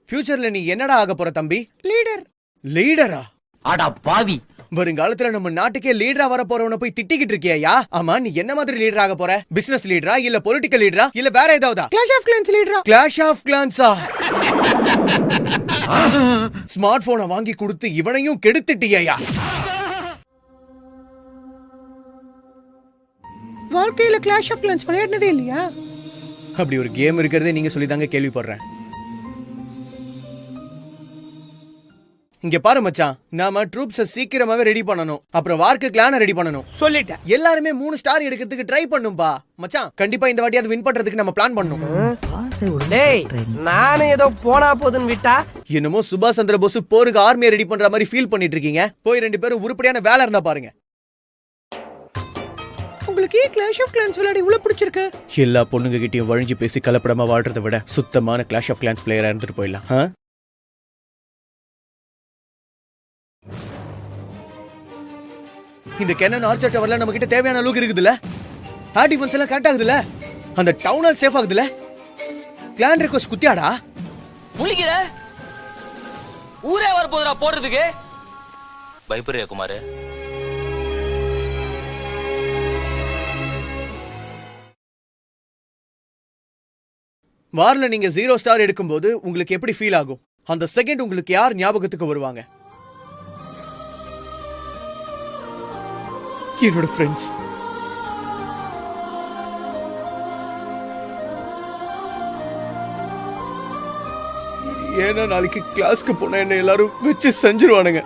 ஃபியூச்சர்ல நீ என்னடா ஆக போற தம்பி? லீடர். லீடரா? அடா பாவி, வருங்காலத்துல நம்ம நாட்டுக்கே லீடரா வர போறவன போய் திட்டிக்கிட்டு இருக்கியா? ஆமா, நீ என்ன மாதிரி லீடர் ஆக போற? பிசினஸ் லீடரா இல்ல பொலிட்டிக்கல் லீடரா இல்ல வேற ஏதாவதா? கிளாஷ் ஆஃப் கிளான்ஸ் லீடரா? கிளாஷ் ஆஃப் கிளான்ஸா? ஸ்மார்ட் போனை வாங்கி கொடுத்து இவனையும் கெடுத்துட்டியா? வாழ்க்கையில கிளாஷ் ஆஃப் கிளான்ஸ் விளையாடுனதே இல்லையா? அப்படி ஒரு கேம் இருக்கிறதே நீங்க சொல்லிதாங்க கேள்விப்படுறேன். இங்க பாரு மச்சான், நாம ட்ரூப்ஸ சீக்கிரமாவே ரெடி பண்ணனும். அப்புறம் வார்க்கு கிளான ரெடி பண்ணனும். சொல்லிட்டேன். எல்லாரும் 3 ஸ்டார் எடுக்கிறதுக்கு ட்ரை பண்ணும்பா. மச்சான், கண்டிப்பா இந்த வாட்டியாவது வின் பண்றதுக்கு நம்ம பிளான் பண்ணனும். டேய், நானே ஏதோ போனா போதுன்னு விட்டா என்னமோ சுபாஷ் சந்திர போஸ் போருக்கு ஆர்மியை ரெடி பண்ற மாதிரி ஃபீல் பண்ணிட்டு இருக்கீங்க. போய் 2 பேரும் உருப்படியான வேலை இருந்தா பாருங்க. உங்களுக்கு ஏன் கிளாஷ் ஆஃப் கிளான்ஸ் விளையாட இவ்வளவு பிடிச்சிருக்கு? எல்லா பொண்ணுங்க கிட்டயும் வழிஞ்சு பேசி கலப்படமா வாழ்றதை விட சுத்தமான கிளாஷ் ஆஃப் கிளான்ஸ் பிளேயரா இருந்துட்டு போயிடலாம். இந்த கெனன் ஆர்ச்சர் டவர்ல நம்ம கிட்ட தேவையான அளவுக்கு இருக்குதுல்ல? ஹேர் டிஃபென்ஸ் எல்லாம் கரெக்ட் ஆகுதுல்ல? அந்த டவுன் ஹால் சேஃப் ஆகுதுல்ல? கிளான் ரிக்வெஸ்ட் குத்தியாடா? முழிக்கிற ஊரே வர போதுடா போடுறதுக்கு. பயப்படுறியா குமார்? வார்ல நீங்க 0 ஸ்டார் எடுக்கும்போது உங்களுக்கு எப்படி ஃபீல் ஆகும்? அந்த செகண்ட் உங்களுக்கு யார் ஞாபகத்துக்கு வருவாங்க? என்னோட ஃப்ரெண்ட்ஸ். ஏன்னா நாளைக்கு கிளாஸ்க்கு போனா என்ன எல்லாரும் வச்சு செஞ்சிருவானுங்க.